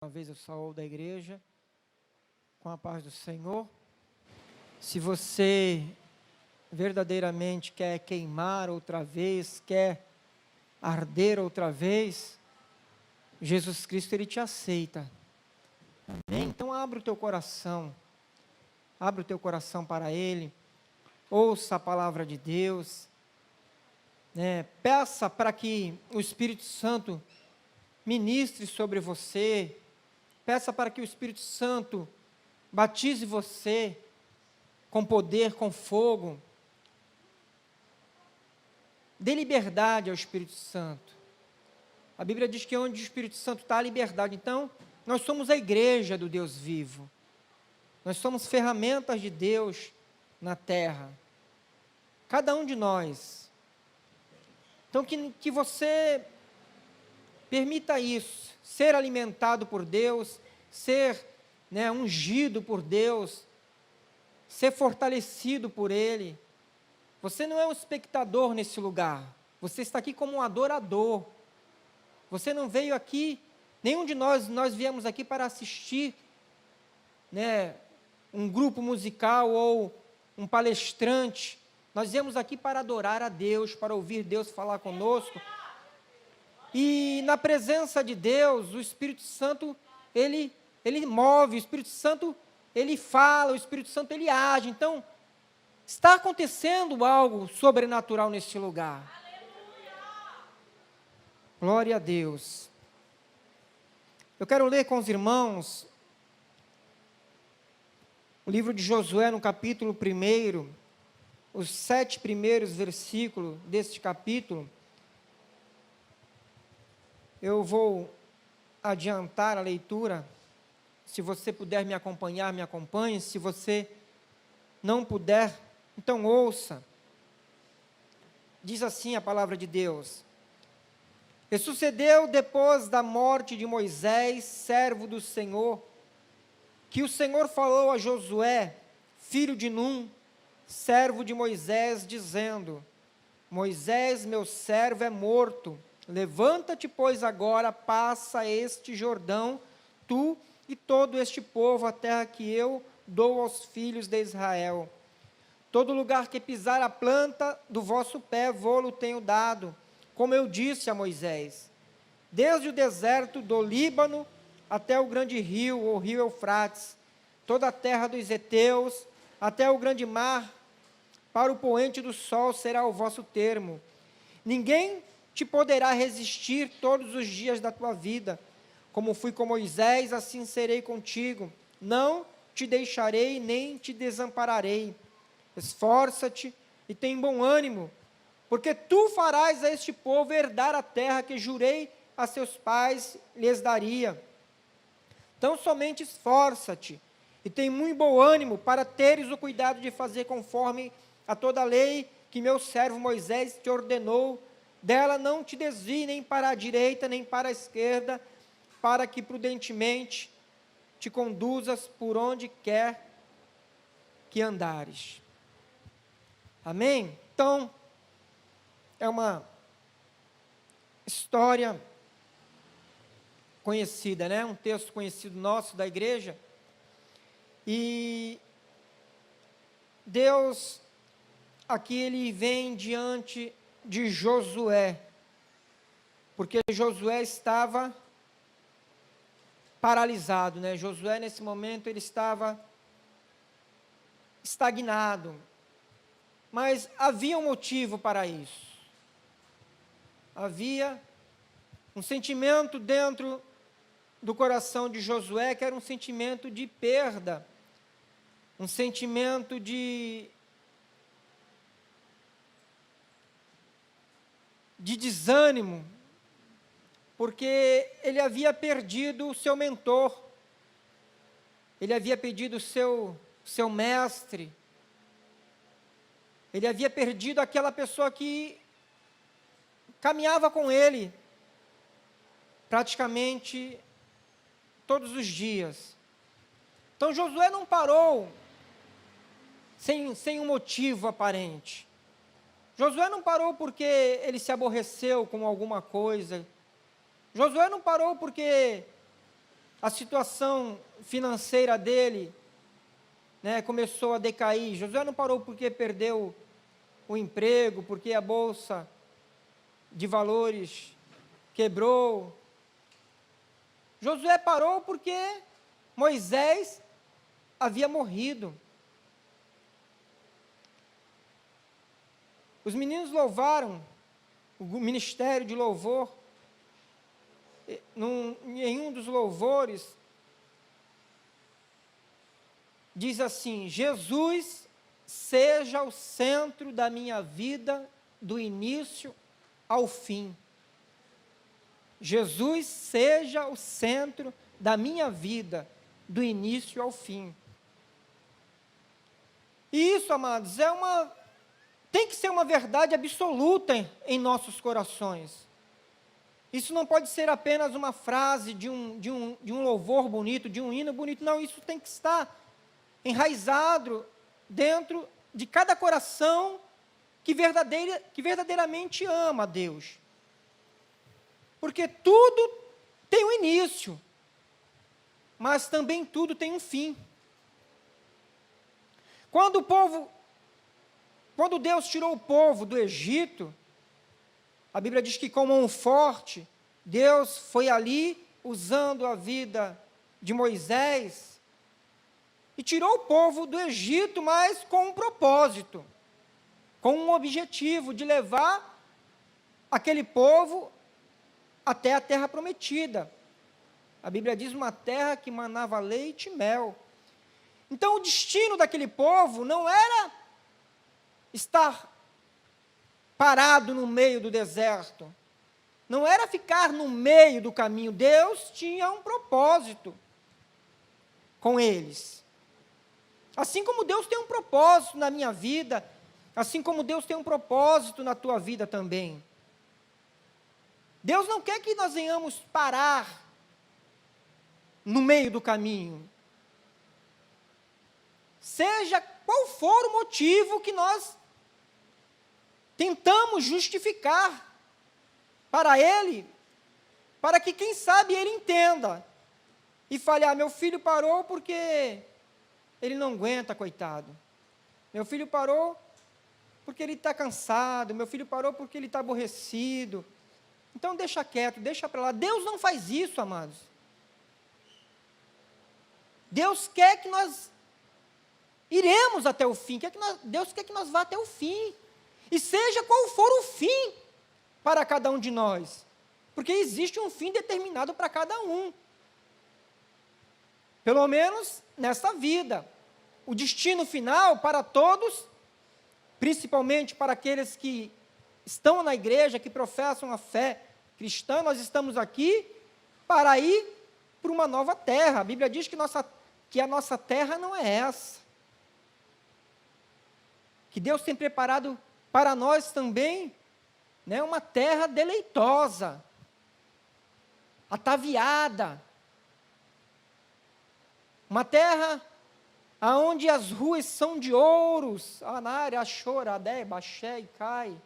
Uma vez eu saúdo da igreja, com a paz do Senhor. Se você verdadeiramente quer queimar outra vez, quer arder outra vez, Jesus Cristo, Ele te aceita. Amém? Então abra o teu coração para Ele, ouça a palavra de Deus, peça para que o Espírito Santo ministre sobre você, peça para que o Espírito Santo batize você com poder, com fogo. Dê liberdade ao Espírito Santo. A Bíblia diz que onde o Espírito Santo está, há liberdade. Então, nós somos a igreja do Deus vivo. Nós somos ferramentas de Deus na terra. Cada um de nós. Então, que você permita isso, ser alimentado por Deus, ser ungido por Deus, ser fortalecido por Ele. Você não é um espectador nesse lugar, você está aqui como um adorador. Você não veio aqui, nenhum de nós viemos aqui para assistir um grupo musical ou um palestrante. Nós viemos aqui para adorar a Deus, para ouvir Deus falar conosco. E na presença de Deus, o Espírito Santo, ele move, o Espírito Santo, ele fala, o Espírito Santo, ele age. Então, está acontecendo algo sobrenatural neste lugar. Aleluia! Glória a Deus. Eu quero ler com os irmãos o livro de Josué, no capítulo 1, os 7 primeiros versículos deste capítulo. Eu vou adiantar a leitura. Se você puder me acompanhar, me acompanhe. Se você não puder, então ouça. Diz assim a palavra de Deus: E sucedeu depois da morte de Moisés, servo do Senhor, que o Senhor falou a Josué, filho de Num, servo de Moisés, dizendo: Moisés, meu servo, é morto. Levanta-te, pois, agora, passa este Jordão, tu e todo este povo, a terra que eu dou aos filhos de Israel. Todo lugar que pisar a planta do vosso pé, vô-lo tenho dado, como eu disse a Moisés. Desde o deserto do Líbano até o grande rio, o rio Eufrates, toda a terra dos heteus, até o grande mar, para o poente do sol será o vosso termo. Ninguém te poderá resistir todos os dias da tua vida. Como fui com Moisés, assim serei contigo. Não te deixarei, nem te desampararei. Esforça-te e tem bom ânimo, porque tu farás a este povo herdar a terra que jurei a seus pais lhes daria. Então somente esforça-te e tem muito bom ânimo para teres o cuidado de fazer conforme a toda a lei que meu servo Moisés te ordenou. Dela não te desvie nem para a direita, nem para a esquerda, para que prudentemente te conduzas por onde quer que andares. Amém? Então, é uma história conhecida, um texto conhecido nosso da igreja. E Deus, aqui ele vem diante de Josué, porque Josué estava paralisado, Josué nesse momento ele estava estagnado, mas havia um motivo para isso. Havia um sentimento dentro do coração de Josué, que era um sentimento de perda, um sentimento de desânimo, porque ele havia perdido o seu mentor, ele havia perdido o seu mestre, ele havia perdido aquela pessoa que caminhava com ele praticamente todos os dias. Então Josué não parou sem um motivo aparente. Josué não parou porque ele se aborreceu com alguma coisa. Josué não parou porque a situação financeira dele, né, começou a decair. Josué não parou porque perdeu o emprego, porque a bolsa de valores quebrou. Josué parou porque Moisés havia morrido. Os meninos louvaram, o ministério de louvor, em um dos louvores, diz assim: Jesus seja o centro da minha vida, do início ao fim. Jesus seja o centro da minha vida, do início ao fim. E isso, amados, tem que ser uma verdade absoluta em nossos corações. Isso não pode ser apenas uma frase de um louvor bonito, de um hino bonito. Não, isso tem que estar enraizado dentro de cada coração que verdadeiramente ama a Deus. Porque tudo tem um início, mas também tudo tem um fim. Quando Deus tirou o povo do Egito, a Bíblia diz que com mão forte, Deus foi ali, usando a vida de Moisés, e tirou o povo do Egito, mas com um propósito, com um objetivo de levar aquele povo até a terra prometida. A Bíblia diz uma terra que manava leite e mel. Então o destino daquele povo não era estar parado no meio do deserto, não era ficar no meio do caminho. Deus tinha um propósito com eles. Assim como Deus tem um propósito na minha vida, assim como Deus tem um propósito na tua vida também. Deus não quer que nós venhamos parar no meio do caminho. Seja qual for o motivo que nós tentamos justificar para Ele, para que, quem sabe, Ele entenda e fale: meu filho parou porque ele não aguenta, coitado. Meu filho parou porque ele está cansado. Meu filho parou porque ele está aborrecido. Então deixa quieto, deixa para lá. Deus não faz isso, amados. Deus quer que nós iremos até o fim. Deus quer que nós vá até o fim. E seja qual for o fim para cada um de nós. Porque existe um fim determinado para cada um. Pelo menos nesta vida. O destino final para todos, principalmente para aqueles que estão na igreja, que professam a fé cristã, nós estamos aqui para ir para uma nova terra. A Bíblia diz que a nossa terra não é essa. Que Deus tem preparado para nós também, né, uma terra deleitosa, ataviada, uma terra aonde as ruas são de ouros, Anária, Achora, Adé, Baxé e Cai.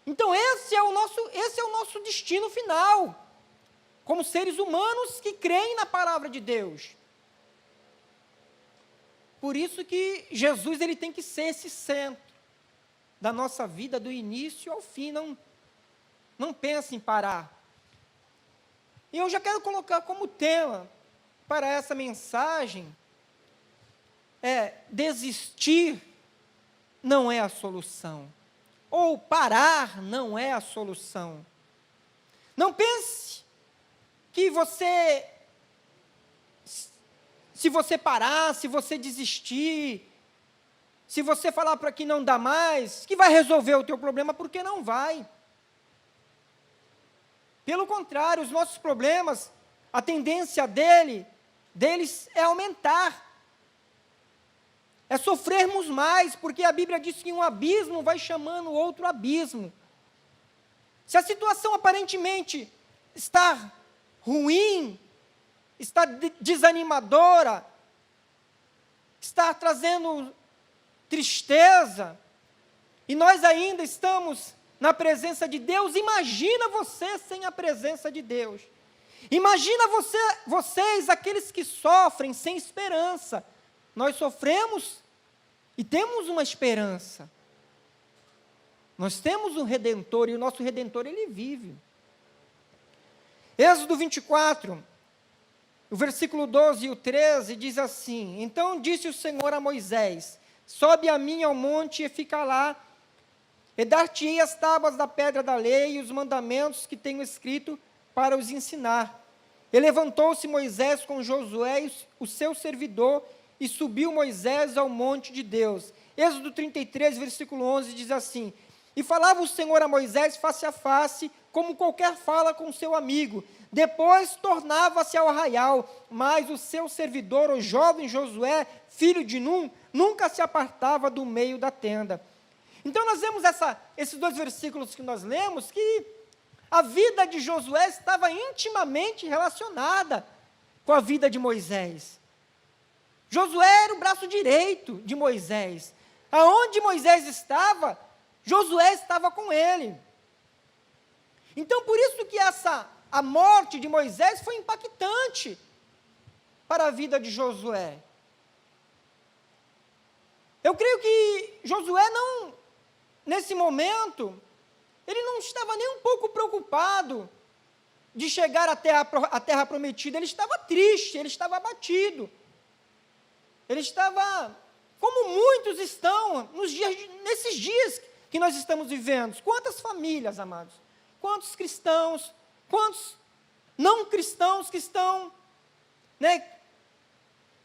Então esse é o nosso destino final, como seres humanos que creem na palavra de Deus. Por isso que Jesus ele tem que ser esse centro da nossa vida, do início ao fim. Não pense em parar. E eu já quero colocar como tema para essa mensagem: desistir não é a solução, ou parar não é a solução. Não pense que se você parar, se você desistir, se você falar para que não dá mais, que vai resolver o teu problema, porque não vai. Pelo contrário, os nossos problemas, a tendência deles é aumentar. É sofrermos mais, porque a Bíblia diz que um abismo vai chamando outro abismo. Se a situação aparentemente está ruim, está desanimadora, está trazendo tristeza, e nós ainda estamos na presença de Deus, imagina você sem a presença de Deus. Imagina vocês, aqueles que sofrem sem esperança. Nós sofremos e temos uma esperança. Nós temos um Redentor e o nosso Redentor, ele vive. Êxodo 24, o versículo 12 e o 13 diz assim: Então disse o Senhor a Moisés: Sobe a mim ao monte e fica lá, e dar-te-ei as tábuas da pedra da lei e os mandamentos que tenho escrito para os ensinar. E levantou-se Moisés com Josué, o seu servidor, e subiu Moisés ao monte de Deus. Êxodo 33, versículo 11 diz assim: E falava o Senhor a Moisés face a face, como qualquer fala com seu amigo. Depois tornava-se ao arraial, mas o seu servidor, o jovem Josué, filho de Num, nunca se apartava do meio da tenda. Então nós vemos esses dois versículos que nós lemos, que a vida de Josué estava intimamente relacionada com a vida de Moisés. Josué era o braço direito de Moisés. Aonde Moisés estava, Josué estava com ele. Então, por isso que a morte de Moisés foi impactante para a vida de Josué. Eu creio que Josué nesse momento, ele não estava nem um pouco preocupado de chegar à terra prometida. Ele estava triste, ele estava abatido. Ele estava, como muitos estão nesses dias que nós estamos vivendo. Quantas famílias, amados? Quantos cristãos, quantos não cristãos que estão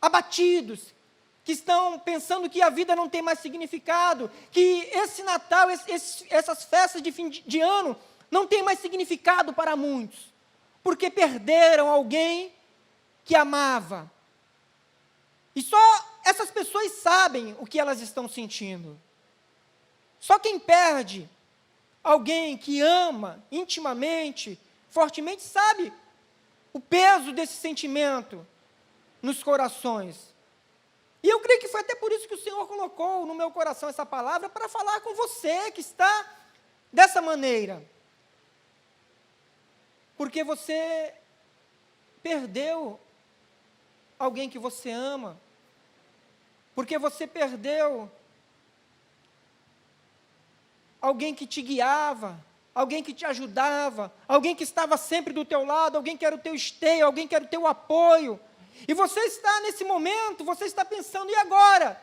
abatidos, que estão pensando que a vida não tem mais significado, que esse Natal, essas festas de fim de ano, não tem mais significado para muitos, porque perderam alguém que amava. E só essas pessoas sabem o que elas estão sentindo. Só quem perde alguém que ama intimamente, fortemente, sabe o peso desse sentimento nos corações. E eu creio que foi até por isso que o Senhor colocou no meu coração essa palavra, para falar com você que está dessa maneira. Porque você perdeu alguém que você ama. Porque você perdeu alguém que te guiava, alguém que te ajudava, alguém que estava sempre do teu lado, alguém que era o teu esteio, alguém que era o teu apoio. E você está nesse momento, você está pensando, e agora?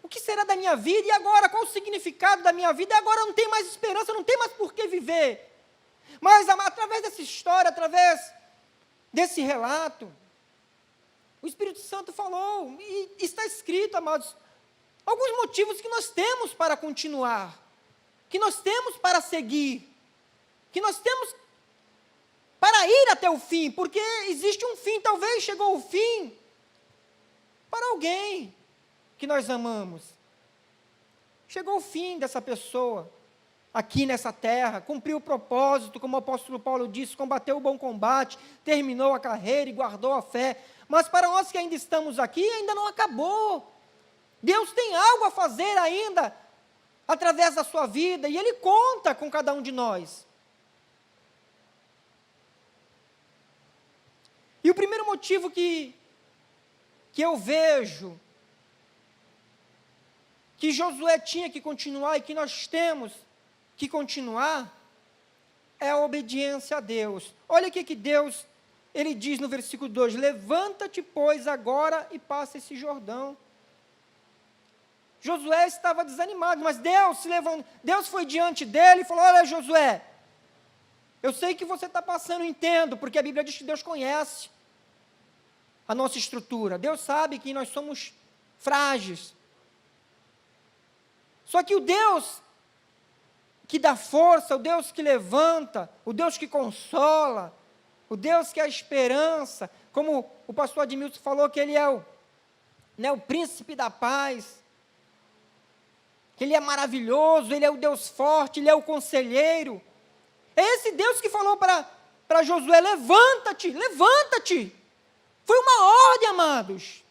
O que será da minha vida? E agora? Qual o significado da minha vida? E agora não tem mais esperança, não tem mais por que viver. Mas através dessa história, através desse relato, o Espírito Santo falou, e está escrito, amados, alguns motivos que nós temos para continuar, que nós temos para seguir, que nós temos para ir até o fim, porque existe um fim, talvez chegou o fim para alguém que nós amamos. Chegou o fim dessa pessoa aqui nessa terra, cumpriu o propósito, como o apóstolo Paulo disse, combateu o bom combate, terminou a carreira e guardou a fé. Mas para nós que ainda estamos aqui, ainda não acabou. Deus tem algo a fazer ainda através da sua vida, e Ele conta com cada um de nós. E o primeiro motivo que eu vejo que Josué tinha que continuar e que nós temos que continuar é a obediência a Deus. Olha o que Deus, Ele diz no versículo 2: Levanta-te, pois, agora e passa esse Jordão. Josué estava desanimado, mas Deus foi diante dele e falou: olha, Josué, eu sei que você está passando, entendo, porque a Bíblia diz que Deus conhece a nossa estrutura. Deus sabe que nós somos frágeis. Só que o Deus que dá força, o Deus que levanta, o Deus que consola, o Deus que é a esperança, como o pastor Admilson falou, que Ele é o príncipe da paz, que Ele é maravilhoso, Ele é o Deus forte, Ele é o conselheiro. É esse Deus que falou para Josué: levanta-te, levanta-te. Foi uma ordem, amados.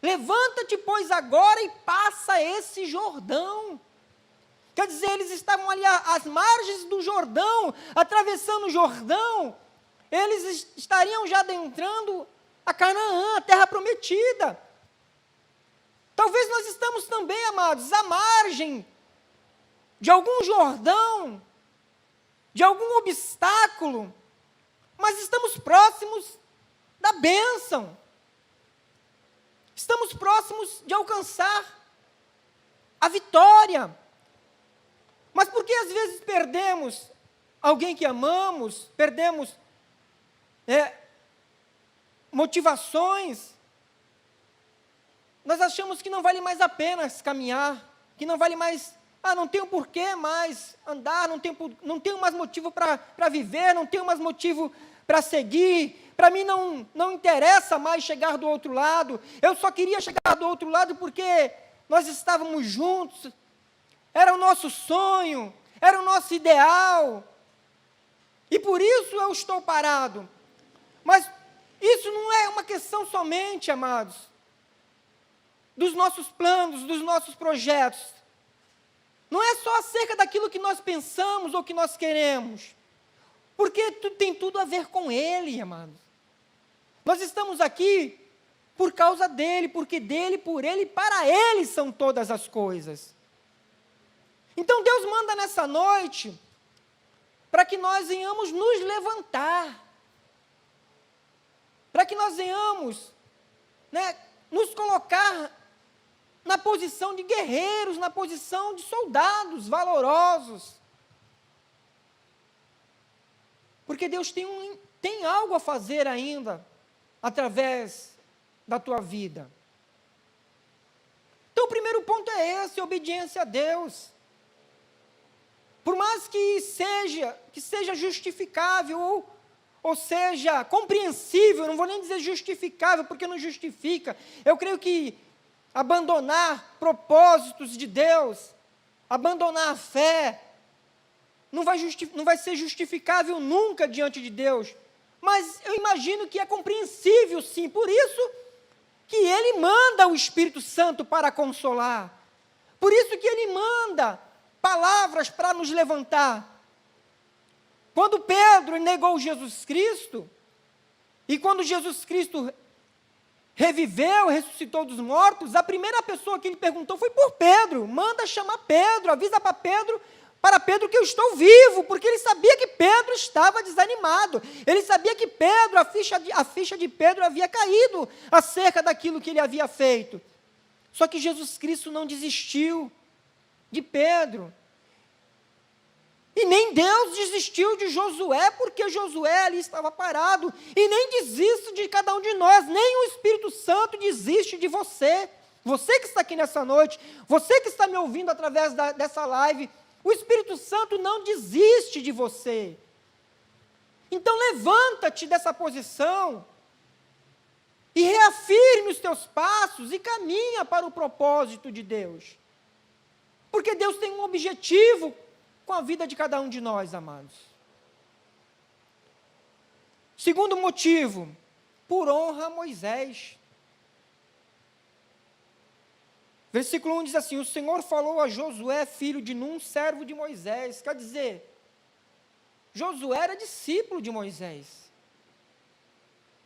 Levanta-te, pois, agora e passa esse Jordão. Quer dizer, eles estavam ali às margens do Jordão, atravessando o Jordão, eles estariam já adentrando a Canaã, a terra prometida. Talvez nós estamos também, amados, à margem de algum Jordão, de algum obstáculo, mas estamos próximos da bênção. Estamos próximos de alcançar a vitória. Mas por que às vezes perdemos alguém que amamos, perdemos motivações? Nós achamos que não vale mais a pena caminhar, que não vale mais, não tenho porquê mais andar, não tenho mais motivo para viver, não tenho mais motivo para seguir, para mim não interessa mais chegar do outro lado, eu só queria chegar do outro lado porque nós estávamos juntos, era o nosso sonho, era o nosso ideal, e por isso eu estou parado. Mas isso não é uma questão somente, amados, dos nossos planos, dos nossos projetos. Não é só acerca daquilo que nós pensamos ou que nós queremos, porque tem tudo a ver com Ele, amados. Nós estamos aqui por causa dEle, porque dEle, por Ele, para Ele são todas as coisas. Então Deus manda nessa noite para que nós venhamos nos levantar, para que nós venhamos nos colocar na posição de guerreiros, na posição de soldados valorosos. Porque Deus tem algo a fazer ainda, através da tua vida. Então o primeiro ponto é esse, obediência a Deus. Por mais que seja justificável, ou seja compreensível, não vou nem dizer justificável, porque não justifica. Eu creio que abandonar propósitos de Deus, abandonar a fé, não vai ser justificável nunca diante de Deus. Mas eu imagino que é compreensível sim, por isso que Ele manda o Espírito Santo para consolar. Por isso que Ele manda palavras para nos levantar. Quando Pedro negou Jesus Cristo, e quando Jesus Cristo reviveu, ressuscitou dos mortos, a primeira pessoa que ele perguntou foi por Pedro. Manda chamar Pedro, avisa para Pedro que eu estou vivo, porque ele sabia que Pedro estava desanimado. Ele sabia que Pedro, a ficha de Pedro havia caído acerca daquilo que ele havia feito. Só que Jesus Cristo não desistiu de Pedro. E nem Deus desistiu de Josué, porque Josué ali estava parado. E nem desiste de cada um de nós, nem o Espírito Santo desiste de você. Você que está aqui nessa noite, você que está me ouvindo através dessa live, o Espírito Santo não desiste de você. Então levanta-te dessa posição e reafirme os teus passos e caminha para o propósito de Deus. Porque Deus tem um objetivo com a vida de cada um de nós, amados. Segundo motivo, por honra a Moisés. Versículo 1 diz assim: o Senhor falou a Josué, filho de Num, servo de Moisés. Quer dizer, Josué era discípulo de Moisés.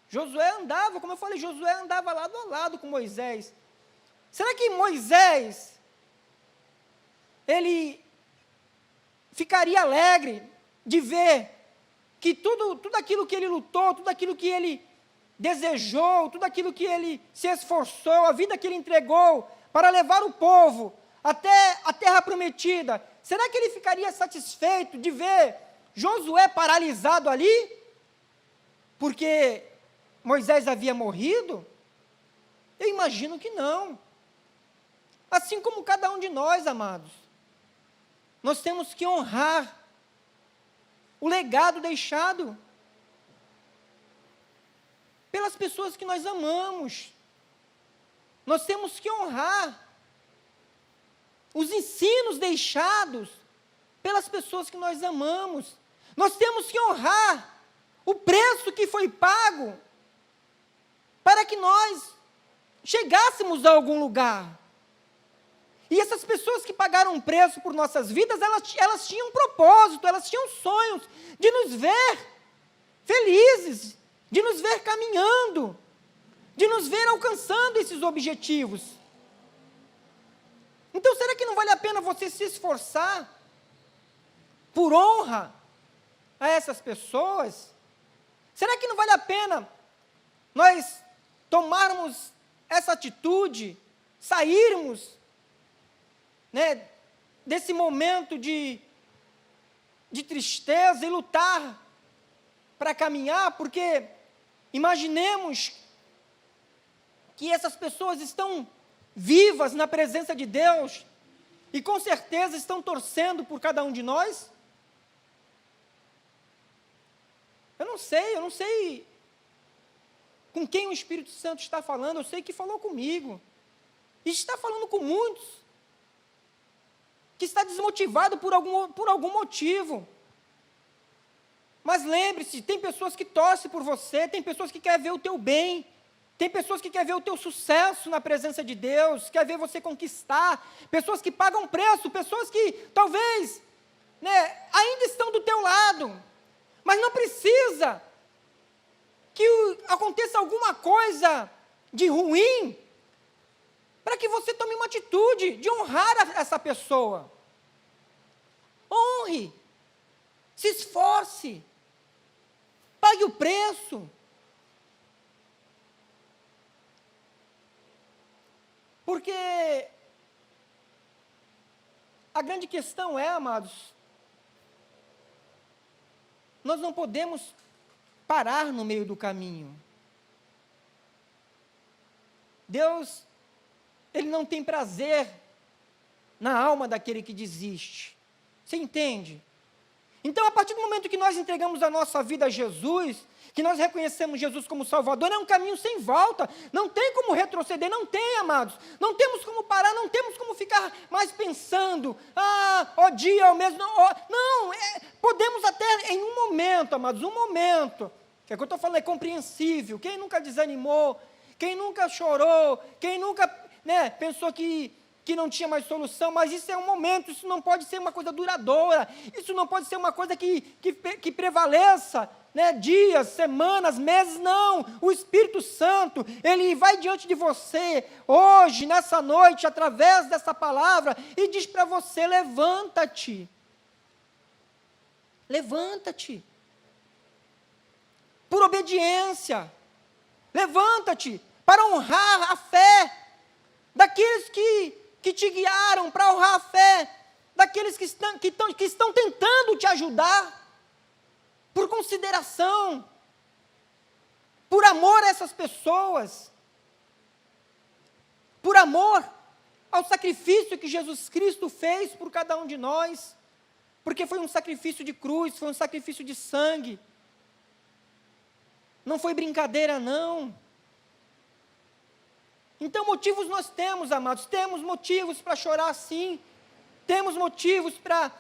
Josué andava, como eu falei, Josué andava lado a lado com Moisés. Será que Moisés, ele ficaria alegre de ver que tudo aquilo que ele lutou, tudo aquilo que ele desejou, tudo aquilo que ele se esforçou, a vida que ele entregou para levar o povo até a terra prometida, será que ele ficaria satisfeito de ver Josué paralisado ali? Porque Moisés havia morrido? Eu imagino que não. Assim como cada um de nós, amados, nós temos que honrar o legado deixado pelas pessoas que nós amamos. Nós temos que honrar os ensinos deixados pelas pessoas que nós amamos. Nós temos que honrar o preço que foi pago para que nós chegássemos a algum lugar. E essas pessoas que pagaram um preço por nossas vidas, elas tinham um propósito, elas tinham sonhos de nos ver felizes, de nos ver caminhando, de nos ver alcançando esses objetivos. Então, será que não vale a pena você se esforçar por honra a essas pessoas? Será que não vale a pena nós tomarmos essa atitude, sairmos, né, desse momento de tristeza e lutar para caminhar? Porque imaginemos que essas pessoas estão vivas na presença de Deus e com certeza estão torcendo por cada um de nós. Eu não sei com quem o Espírito Santo está falando, eu sei que falou comigo, e está falando com muitos, que está desmotivado por algum motivo. Mas lembre-se, tem pessoas que torcem por você, tem pessoas que querem ver o teu bem, tem pessoas que querem ver o teu sucesso na presença de Deus, querem ver você conquistar, pessoas que pagam preço, pessoas que talvez, né, ainda estão do teu lado, mas não precisa que aconteça alguma coisa de ruim para que você tome uma atitude de honrar essa pessoa. Honre, se esforce, pague o preço. Porque a grande questão é, amados, nós não podemos parar no meio do caminho. Deus, Ele não tem prazer na alma daquele que desiste. Você entende? Então, a partir do momento que nós entregamos a nossa vida a Jesus, que nós reconhecemos Jesus como Salvador, é um caminho sem volta, não tem como retroceder, não tem, amados, não temos como parar, não temos como ficar mais pensando, ó dia, ó mês, não, podemos até em um momento, amados, um momento, que é o que eu estou falando, é compreensível, quem nunca desanimou, quem nunca chorou, quem nunca, né, pensou que não tinha mais solução, mas isso é um momento, isso não pode ser uma coisa duradoura, isso não pode ser uma coisa que prevaleça, né, dias, semanas, meses, não. O Espírito Santo, Ele vai diante de você, hoje, nessa noite, através dessa palavra, e diz para você, levanta-te, levanta-te, por obediência, levanta-te, para honrar a fé, daqueles que te guiaram, para honrar a fé, daqueles que estão tentando te ajudar, por consideração, por amor a essas pessoas, por amor ao sacrifício que Jesus Cristo fez por cada um de nós, porque foi um sacrifício de cruz, foi um sacrifício de sangue, não foi brincadeira não. Então motivos nós temos, amados, temos motivos para chorar sim, temos motivos para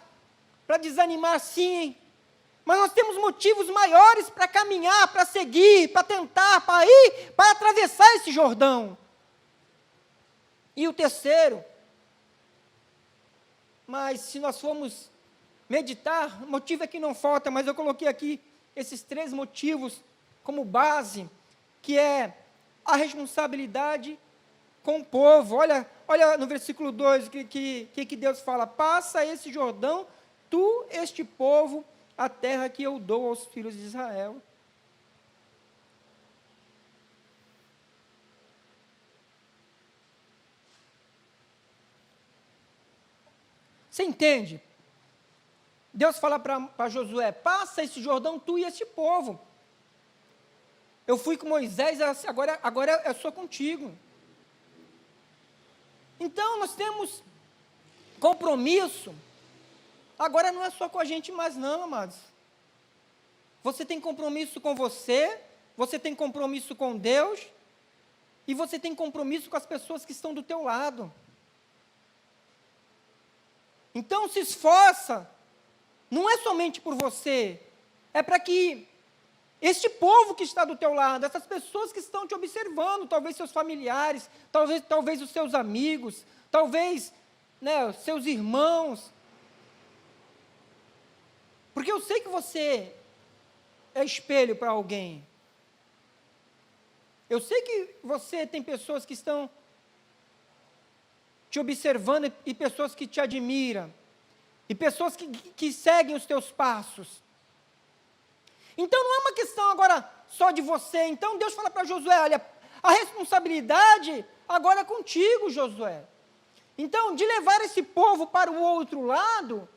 desanimar sim, mas nós temos motivos maiores para caminhar, para seguir, para tentar, para ir, para atravessar esse Jordão. E o terceiro, mas se nós formos meditar, motivo é que não falta, mas eu coloquei aqui esses 3 motivos como base, que é a responsabilidade com o povo. Olha no versículo 2, que Deus fala, passa esse Jordão, tu, este povo, a terra que eu dou aos filhos de Israel. Você entende? Deus fala para Josué, passa esse Jordão, tu e este povo. Eu fui com Moisés, agora eu sou contigo. Então, nós temos compromisso. Agora não é só com a gente mais não, amados. Você tem compromisso com você tem compromisso com Deus, e você tem compromisso com as pessoas que estão do teu lado. Então se esforça, não é somente por você, é para que este povo que está do teu lado, essas pessoas que estão te observando, talvez seus familiares, talvez os seus amigos, talvez né, os seus irmãos. Porque eu sei que você é espelho para alguém. Eu sei que você tem pessoas que estão te observando e pessoas que te admiram. E pessoas que seguem os teus passos. Então não é uma questão agora só de você. Então Deus fala para Josué, olha, a responsabilidade agora é contigo, Josué. Então, de levar esse povo para o outro lado,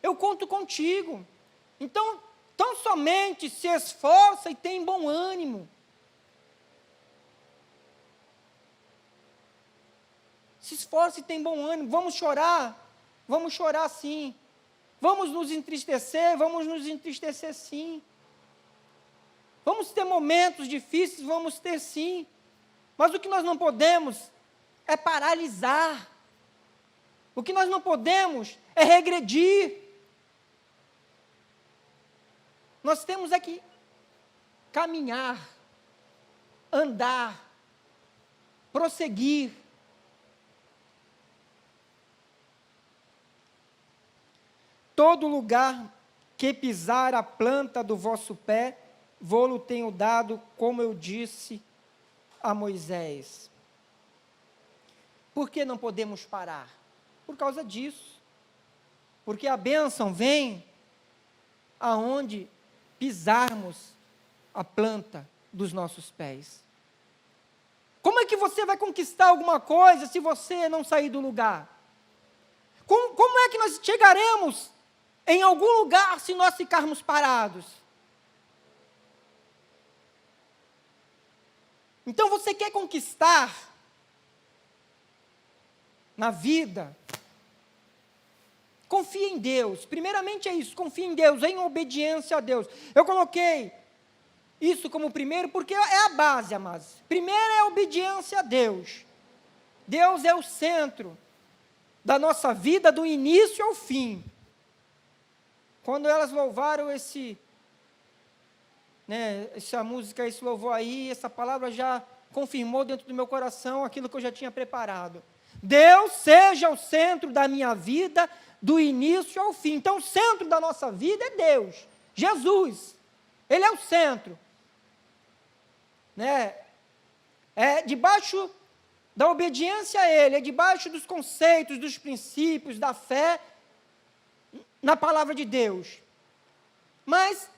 eu conto contigo. Então, tão somente se esforça e tem bom ânimo. Se esforça e tem bom ânimo. Vamos chorar sim. Vamos nos entristecer sim. Vamos ter momentos difíceis, vamos ter sim. Mas o que nós não podemos é paralisar. O que nós não podemos é regredir. Nós temos é que caminhar, andar, prosseguir. Todo lugar que pisar a planta do vosso pé, vô-lo tenho dado, como eu disse a Moisés. Por que não podemos parar? Por causa disso. Porque a bênção vem aonde pisarmos a planta dos nossos pés. Como é que você vai conquistar alguma coisa se você não sair do lugar? Como é que nós chegaremos em algum lugar se nós ficarmos parados? Então você quer conquistar na vida? Confia em Deus. Primeiramente é isso, confia em Deus, em obediência a Deus. Eu coloquei isso como primeiro porque é a base, amados. Primeiro é a obediência a Deus. Deus é o centro da nossa vida, do início ao fim. Quando elas louvaram essa música, esse louvor aí, essa palavra já confirmou dentro do meu coração aquilo que eu já tinha preparado. Deus seja o centro da minha vida, do início ao fim. Então, o centro da nossa vida é Deus, Jesus. Ele é o centro. É debaixo da obediência a Ele, é debaixo dos conceitos, dos princípios, da fé, na palavra de Deus. Mas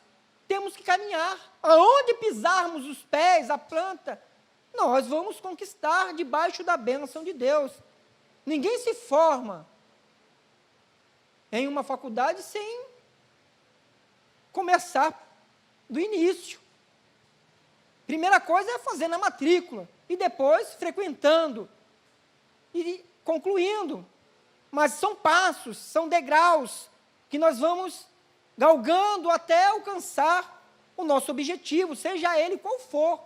temos que caminhar. Aonde pisarmos os pés, a planta, nós vamos conquistar debaixo da bênção de Deus. Ninguém se forma em uma faculdade sem começar do início. Primeira coisa é fazer na matrícula, e depois frequentando, e concluindo. Mas são passos, são degraus, que nós vamos galgando até alcançar o nosso objetivo, seja ele qual for.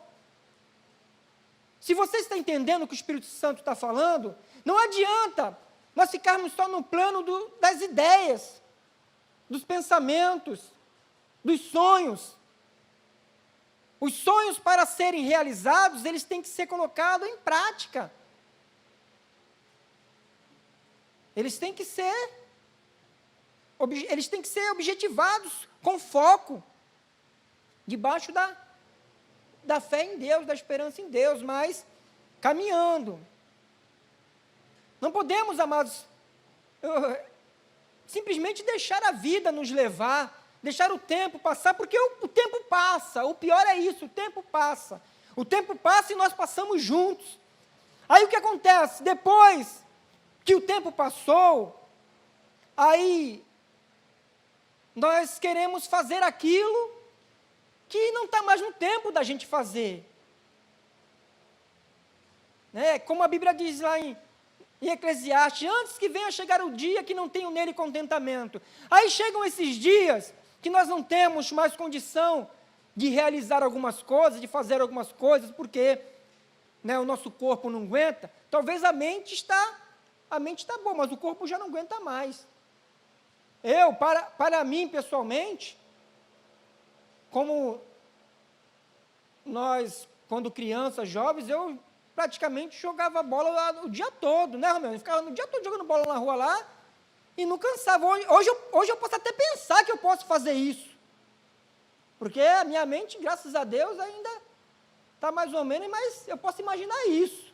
Se você está entendendo o que o Espírito Santo está falando, não adianta nós ficarmos só no plano das ideias, dos pensamentos, dos sonhos. Os sonhos, para serem realizados, eles têm que ser colocados em prática. Eles têm que ser objetivados com foco, debaixo da fé em Deus, da esperança em Deus, mas caminhando. Não podemos, amados, simplesmente deixar a vida nos levar, deixar o tempo passar, porque o tempo passa. O pior é isso, o tempo passa. O tempo passa e nós passamos juntos. Aí o que acontece? Depois que o tempo passou, aí nós queremos fazer aquilo que não está mais no tempo da gente fazer. Como a Bíblia diz lá em Eclesiastes, antes que venha chegar o dia que não tenho nele contentamento. Aí chegam esses dias que nós não temos mais condição de realizar algumas coisas, de fazer algumas coisas, porque o nosso corpo não aguenta. Talvez a mente está boa, mas o corpo já não aguenta mais. Para mim, pessoalmente, como nós, quando crianças, jovens, eu praticamente jogava bola lá o dia todo, né, Romeu? A gente ficava o dia todo jogando bola na rua lá e não cansava. Hoje eu posso até pensar que eu posso fazer isso, porque a minha mente, graças a Deus, ainda está mais ou menos, mas eu posso imaginar isso.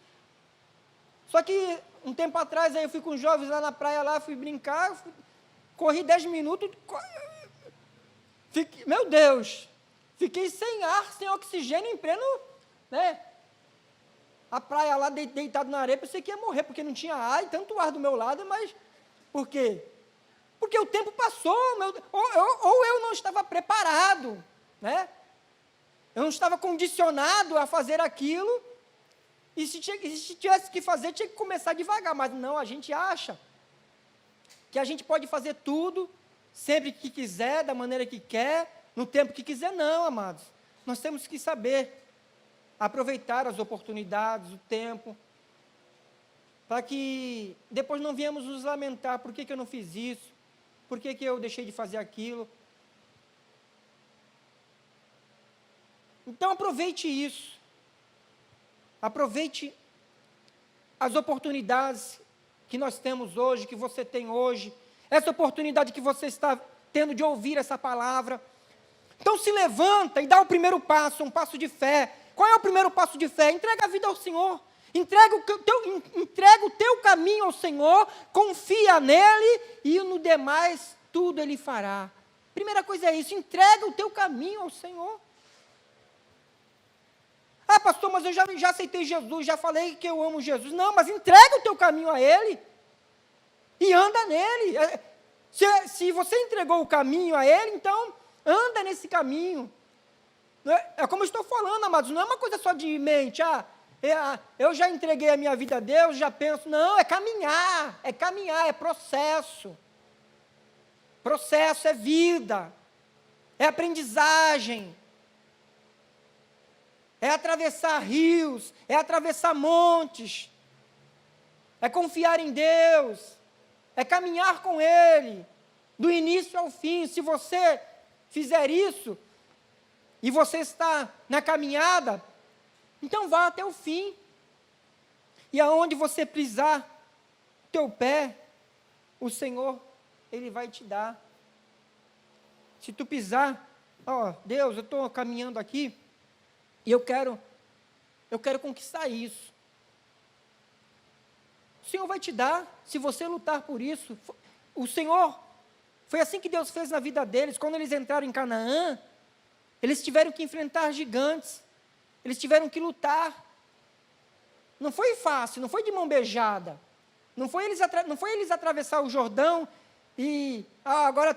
Só que um tempo atrás aí eu fui com os jovens lá na praia, lá, fui brincar, corri 10 minutos, meu Deus, fiquei sem ar, sem oxigênio, em pleno, né, a praia lá, deitado na areia, pensei que ia morrer, porque não tinha ar, e tanto ar do meu lado, mas por quê? Porque o tempo passou, ou eu não estava preparado, né? Eu não estava condicionado a fazer aquilo, e se tivesse que fazer, tinha que começar devagar, mas não, a gente acha que a gente pode fazer tudo, sempre que quiser, da maneira que quer, no tempo que quiser. Não, amados, nós temos que saber aproveitar as oportunidades, o tempo, para que depois não viemos nos lamentar, por que eu não fiz isso, por que eu deixei de fazer aquilo. Então aproveite isso, aproveite as oportunidades que nós temos hoje, que você tem hoje, essa oportunidade que você está tendo de ouvir essa palavra. Então se levanta e dá o primeiro passo, um passo de fé. Qual é o primeiro passo de fé? Entrega a vida ao Senhor, entrega o teu caminho ao Senhor, confia nele e no demais tudo ele fará. Primeira coisa é isso, entrega o teu caminho ao Senhor. Ah, pastor, mas eu já aceitei Jesus, já falei que eu amo Jesus. Não, mas entrega o teu caminho a Ele e anda nele. Se você entregou o caminho a Ele, então anda nesse caminho. É como eu estou falando, amados, não é uma coisa só de mente. Eu já entreguei a minha vida a Deus, já penso. Não, é caminhar, é processo. Processo é vida, é aprendizagem. É atravessar rios, é atravessar montes, é confiar em Deus, é caminhar com Ele, do início ao fim. Se você fizer isso, e você está na caminhada, então vá até o fim. E aonde você pisar teu pé, o Senhor, Ele vai te dar. Se tu pisar, Deus, eu estou caminhando aqui, e eu quero conquistar isso. O Senhor vai te dar, se você lutar por isso. O Senhor, foi assim que Deus fez na vida deles. Quando eles entraram em Canaã, eles tiveram que enfrentar gigantes, eles tiveram que lutar. Não foi fácil, não foi de mão beijada. Não foi eles atravessar o Jordão e agora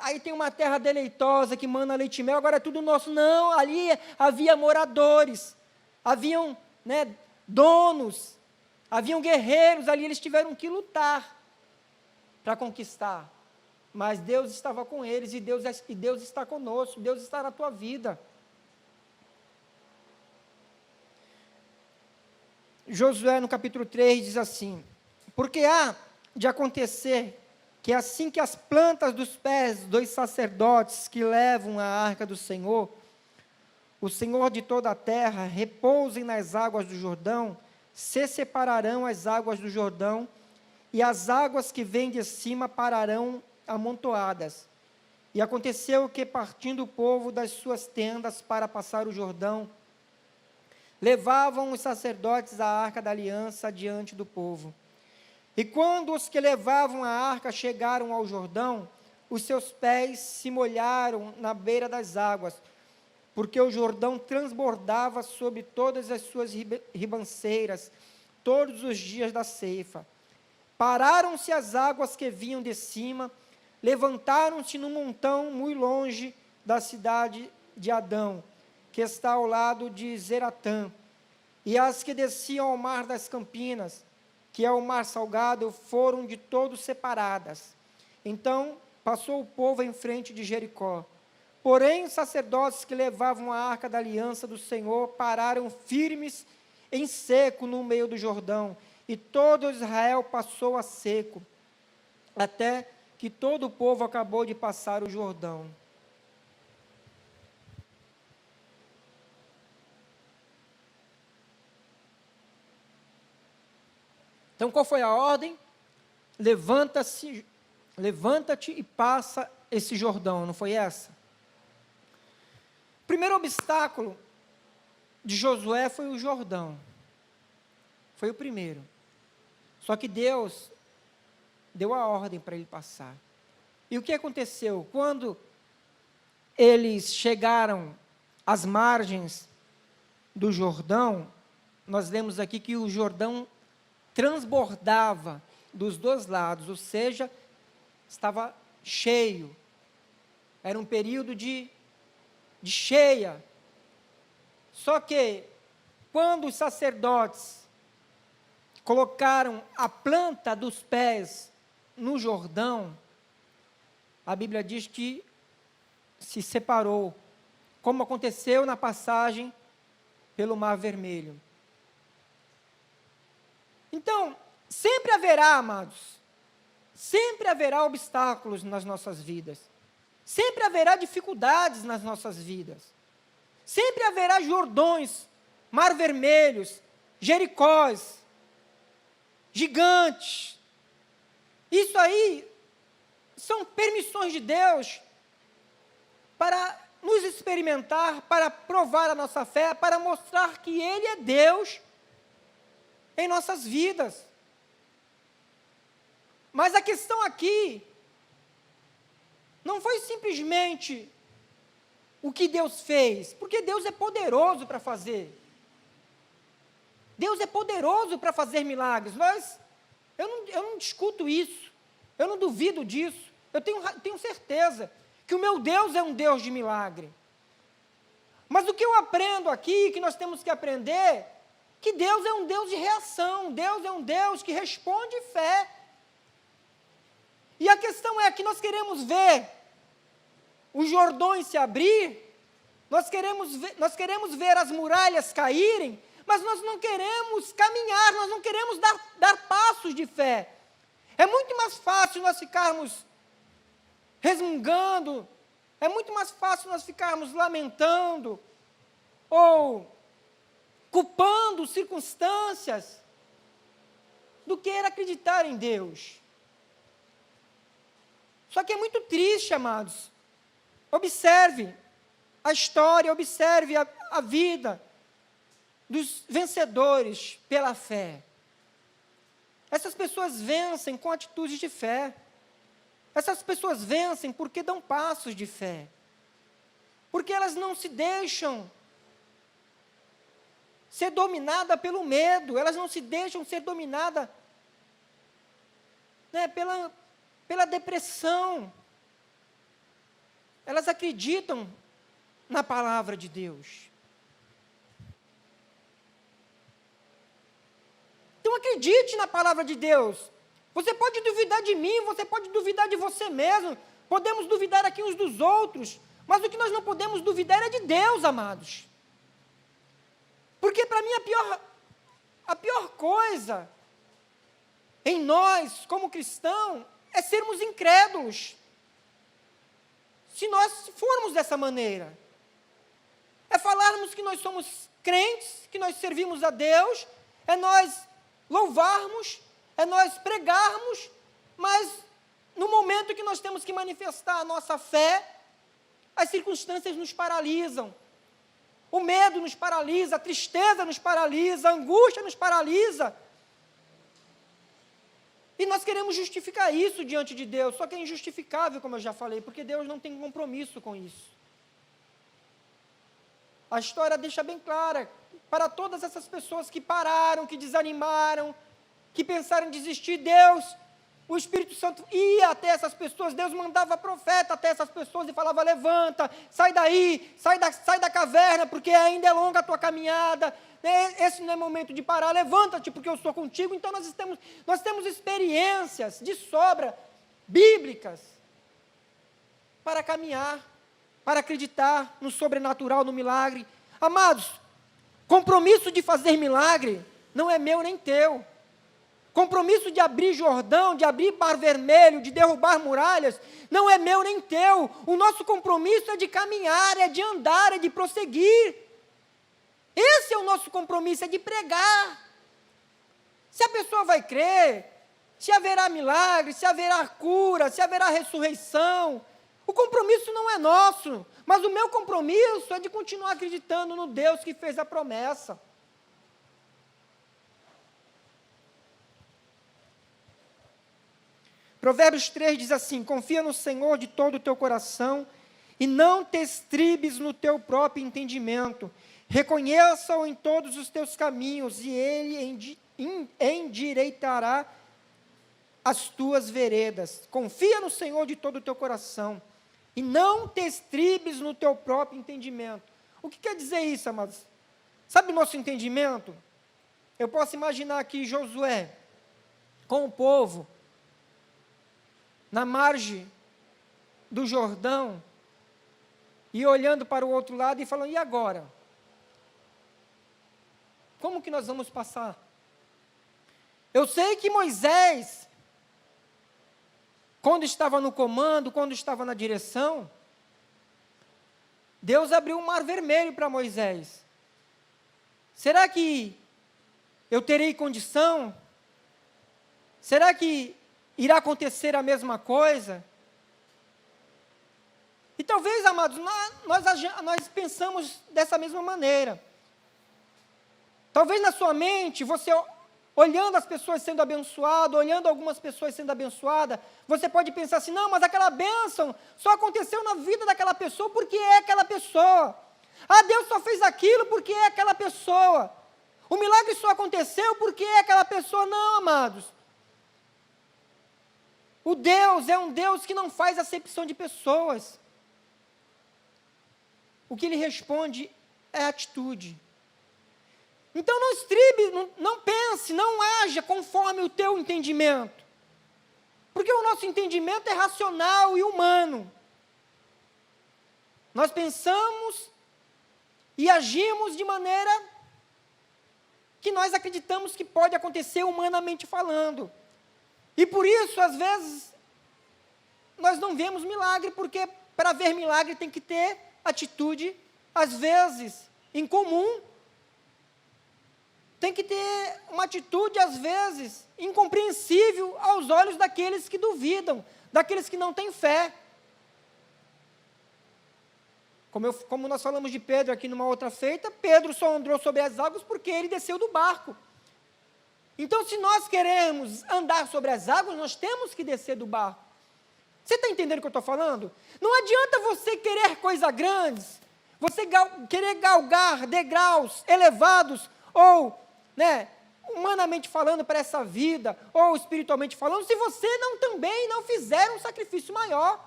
aí tem uma terra deleitosa que mana leite e mel, agora é tudo nosso. Não, ali havia moradores, haviam, donos, haviam guerreiros ali, eles tiveram que lutar para conquistar. Mas Deus estava com eles, e Deus está conosco, Deus está na tua vida. Josué, no capítulo 3, diz assim: porque há de acontecer que assim que as plantas dos pés dos sacerdotes que levam a arca do Senhor, o Senhor de toda a terra, repousem nas águas do Jordão, se separarão as águas do Jordão, e as águas que vêm de cima pararão amontoadas. E aconteceu que, partindo o povo das suas tendas para passar o Jordão, levavam os sacerdotes a arca da aliança diante do povo. E quando os que levavam a arca chegaram ao Jordão, os seus pés se molharam na beira das águas, porque o Jordão transbordava sobre todas as suas ribanceiras, todos os dias da ceifa. Pararam-se as águas que vinham de cima, levantaram-se num montão muito longe da cidade de Adão, que está ao lado de Zeratã, e as que desciam ao mar das Campinas, que é o mar salgado, foram de todo separadas. Então passou o povo em frente de Jericó. Porém, os sacerdotes que levavam a arca da aliança do Senhor pararam firmes em seco no meio do Jordão, e todo Israel passou a seco, até que todo o povo acabou de passar o Jordão. Então, qual foi a ordem? Levanta-te e passa esse Jordão, não foi essa? O primeiro obstáculo de Josué foi o Jordão. Foi o primeiro. Só que Deus deu a ordem para ele passar. E o que aconteceu? Quando eles chegaram às margens do Jordão, nós lemos aqui que o Jordão transbordava dos dois lados, ou seja, estava cheio. Era um período de cheia. Só que, quando os sacerdotes colocaram a planta dos pés no Jordão, a Bíblia diz que se separou, como aconteceu na passagem pelo Mar Vermelho. Então, sempre haverá, amados, sempre haverá obstáculos nas nossas vidas, sempre haverá dificuldades nas nossas vidas, sempre haverá Jordões, Mar Vermelhos, Jericós, gigantes. Isso aí são permissões de Deus para nos experimentar, para provar a nossa fé, para mostrar que Ele é Deus em nossas vidas. Mas a questão aqui não foi simplesmente o que Deus fez, porque Deus é poderoso para fazer. Deus é poderoso para fazer milagres. Eu não discuto isso, eu não duvido disso. Eu tenho certeza que o meu Deus é um Deus de milagre. Mas o que eu aprendo aqui, que nós temos que aprender, que Deus é um Deus de reação, Deus é um Deus que responde fé. E a questão é que nós queremos ver os Jordões se abrir, nós queremos ver as muralhas caírem, mas nós não queremos caminhar, nós não queremos dar passos de fé. É muito mais fácil nós ficarmos resmungando, é muito mais fácil nós ficarmos lamentando, ou culpando circunstâncias, do que acreditar em Deus. Só que é muito triste, amados. Observe a história, observe a vida dos vencedores pela fé. Essas pessoas vencem com atitudes de fé. Essas pessoas vencem porque dão passos de fé. Porque elas não se deixam ser dominadas pelo medo, elas não se deixam ser dominadas, né, pela depressão. Elas acreditam na palavra de Deus. Então acredite na palavra de Deus. Você pode duvidar de mim, você pode duvidar de você mesmo, podemos duvidar aqui uns dos outros, mas o que nós não podemos duvidar é de Deus, amados. Porque para mim a pior coisa em nós, como cristão, é sermos incrédulos. Se nós formos dessa maneira, é falarmos que nós somos crentes, que nós servimos a Deus, é nós louvarmos, é nós pregarmos, mas no momento que nós temos que manifestar a nossa fé, as circunstâncias nos paralisam, o medo nos paralisa, a tristeza nos paralisa, a angústia nos paralisa, e nós queremos justificar isso diante de Deus, só que é injustificável, como eu já falei, porque Deus não tem compromisso com isso. A história deixa bem clara, para todas essas pessoas que pararam, que desanimaram, que pensaram em desistir, Deus, o Espírito Santo ia até essas pessoas, Deus mandava profeta até essas pessoas e falava: levanta, sai daí, sai da caverna, porque ainda é longa a tua caminhada, esse não é momento de parar, levanta-te, porque eu estou contigo. Então nós temos experiências de sobra, bíblicas, para caminhar, para acreditar no sobrenatural, no milagre. Amados, compromisso de fazer milagre não é meu nem teu. Compromisso de abrir Jordão, de abrir Mar Vermelho, de derrubar muralhas, não é meu nem teu. O nosso compromisso é de caminhar, é de andar, é de prosseguir. Esse é o nosso compromisso, é de pregar. Se a pessoa vai crer, se haverá milagre, se haverá cura, se haverá ressurreição, o compromisso não é nosso, mas o meu compromisso é de continuar acreditando no Deus que fez a promessa. Provérbios 3 diz assim: confia no Senhor de todo o teu coração e não te estribes no teu próprio entendimento. Reconheça-o em todos os teus caminhos e ele endireitará as tuas veredas. Confia no Senhor de todo o teu coração e não te estribes no teu próprio entendimento. O que quer dizer isso, amados? Sabe o nosso entendimento? Eu posso imaginar aqui Josué com o povo na margem do Jordão e olhando para o outro lado e falando: e agora? Como que nós vamos passar? Eu sei que Moisés, quando estava no comando, quando estava na direção, Deus abriu um mar vermelho para Moisés. Será que eu terei condição? Será que irá acontecer a mesma coisa? E talvez, amados, nós pensamos dessa mesma maneira. Talvez na sua mente, você olhando as pessoas sendo abençoadas, olhando algumas pessoas sendo abençoadas, você pode pensar assim: não, mas aquela bênção só aconteceu na vida daquela pessoa porque é aquela pessoa. Ah, Deus só fez aquilo porque é aquela pessoa. O milagre só aconteceu porque é aquela pessoa. Não, amados. O Deus é um Deus que não faz acepção de pessoas. O que Ele responde é atitude. Então não estribe, não pense, não haja conforme o teu entendimento. Porque o nosso entendimento é racional e humano. Nós pensamos e agimos de maneira que nós acreditamos que pode acontecer humanamente falando. E por isso, às vezes, nós não vemos milagre, porque para ver milagre tem que ter atitude, às vezes, incomum. Tem que ter uma atitude, às vezes, incompreensível aos olhos daqueles que duvidam, daqueles que não têm fé. Como nós falamos de Pedro aqui numa outra feita, Pedro só andou sobre as águas porque ele desceu do barco. Então, se nós queremos andar sobre as águas, nós temos que descer do barco. Você está entendendo o que eu estou falando? Não adianta você querer coisas grandes, você querer galgar degraus elevados, ou, humanamente falando, para essa vida, ou espiritualmente falando, se você também não fizer um sacrifício maior,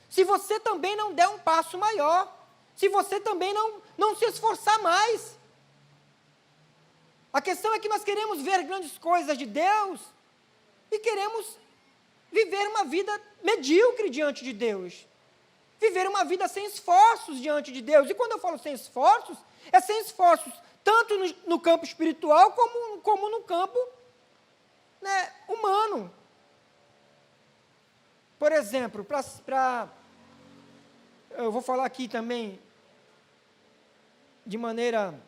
se você também não der um passo maior, se você também não se esforçar mais. A questão é que nós queremos ver grandes coisas de Deus e queremos viver uma vida medíocre diante de Deus. Viver uma vida sem esforços diante de Deus. E quando eu falo sem esforços, é sem esforços tanto no campo espiritual como no campo humano. Por exemplo, eu vou falar aqui também de maneira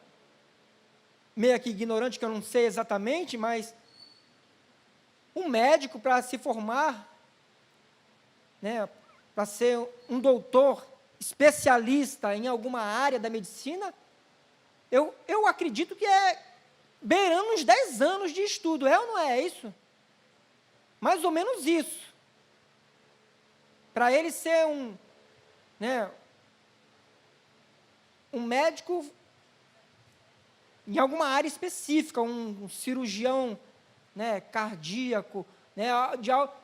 meio que ignorante, que eu não sei exatamente, mas um médico, para se formar, para ser um doutor especialista em alguma área da medicina, eu acredito que é beirando uns 10 anos de estudo, é ou não é isso? Mais ou menos isso. Para ele ser um médico em alguma área específica, um cirurgião cardíaco,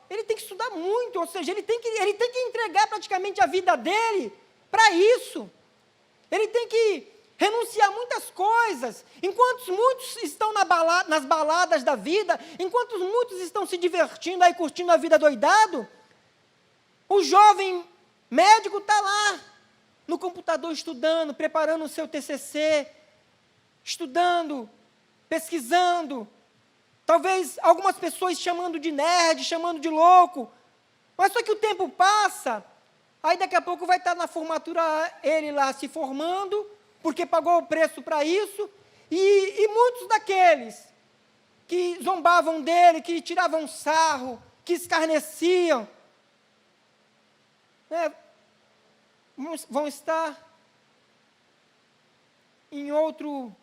ele tem que estudar muito, ou seja, ele tem que entregar praticamente a vida dele para isso. Ele tem que renunciar a muitas coisas. Enquanto muitos estão nas baladas da vida, enquanto muitos estão se divertindo aí, curtindo a vida doidado, o jovem médico está lá no computador estudando, preparando o seu TCC, estudando, pesquisando, talvez algumas pessoas chamando de nerd, chamando de louco, mas só que o tempo passa, aí daqui a pouco vai estar na formatura ele lá se formando, porque pagou o preço para isso, e muitos daqueles que zombavam dele, que tiravam sarro, que escarneciam, né, vão estar em outro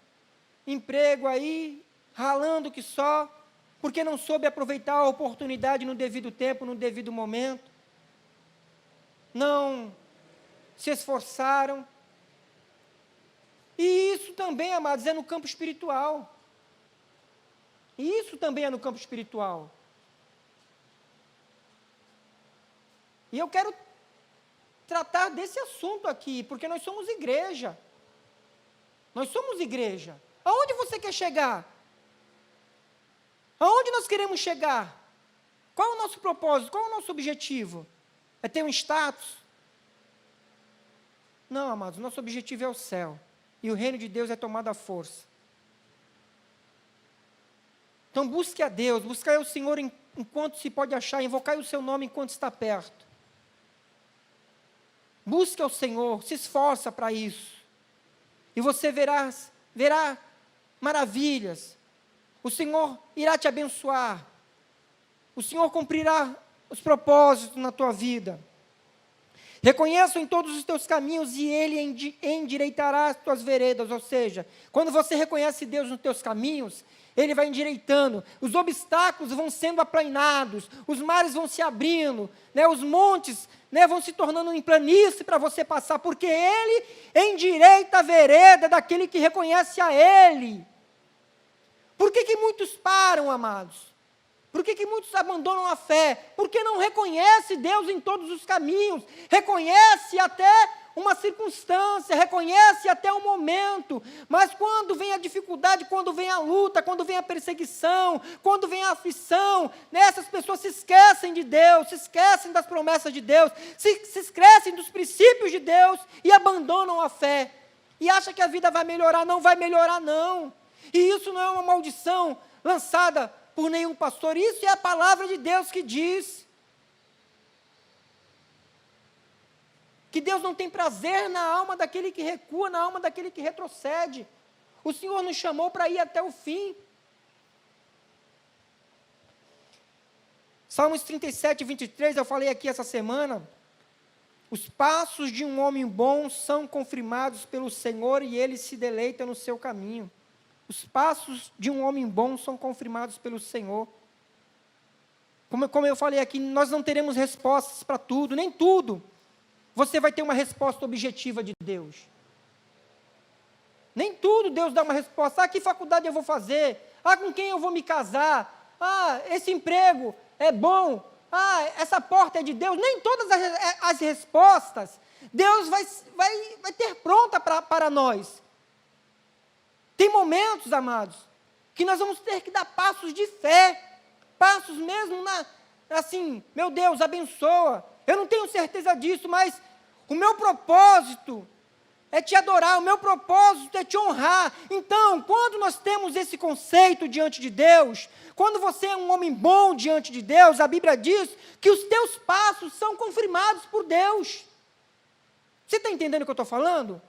emprego aí, ralando que só, porque não soube aproveitar a oportunidade no devido tempo, no devido momento, não se esforçaram. E isso também, amados, é no campo espiritual. Isso também é no campo espiritual. E eu quero tratar desse assunto aqui, porque nós somos igreja. Nós somos igreja. Aonde você quer chegar? Aonde nós queremos chegar? Qual é o nosso propósito? Qual é o nosso objetivo? É ter um status? Não, amados, nosso objetivo é o céu. E o reino de Deus é tomado à força. Então busque a Deus, buscai o Senhor enquanto se pode achar, invocai o seu nome enquanto está perto. Busque ao Senhor, se esforça para isso. E você verá maravilhas. O Senhor irá te abençoar. O Senhor cumprirá os propósitos na tua vida. Reconheça em todos os teus caminhos e Ele endireitará as tuas veredas. Ou seja, quando você reconhece Deus nos teus caminhos, Ele vai endireitando. Os obstáculos vão sendo aplainados. Os mares vão se abrindo. Né, os montes, né, vão se tornando em planície para você passar. Porque Ele endireita a vereda daquele que reconhece a Ele. Por que muitos param, amados? Por que muitos abandonam a fé? Porque não reconhece Deus em todos os caminhos, reconhece até uma circunstância, reconhece até um momento, mas quando vem a dificuldade, quando vem a luta, quando vem a perseguição, quando vem a aflição, né, essas pessoas se esquecem de Deus, se esquecem das promessas de Deus, se esquecem dos princípios de Deus e abandonam a fé, e acham que a vida vai melhorar. Não vai melhorar, não. E isso não é uma maldição lançada por nenhum pastor, isso é a palavra de Deus que diz que Deus não tem prazer na alma daquele que recua, na alma daquele que retrocede. O Senhor nos chamou para ir até o fim. Salmos 37, 23, eu falei aqui essa semana, os passos de um homem bom são confirmados pelo Senhor e ele se deleita no seu caminho. Os passos de um homem bom são confirmados pelo Senhor. Como eu falei aqui, nós não teremos respostas para tudo, nem tudo. Você vai ter uma resposta objetiva de Deus. Nem tudo Deus dá uma resposta. Ah, que faculdade eu vou fazer? Ah, com quem eu vou me casar? Ah, esse emprego é bom? Ah, essa porta é de Deus? Nem todas as respostas Deus vai ter pronta para nós. Tem momentos, amados, que nós vamos ter que dar passos de fé, passos mesmo assim, meu Deus, abençoa. Eu não tenho certeza disso, mas o meu propósito é te adorar, o meu propósito é te honrar. Então, quando nós temos esse conceito diante de Deus, quando você é um homem bom diante de Deus, a Bíblia diz que os teus passos são confirmados por Deus. Você está entendendo o que eu estou falando?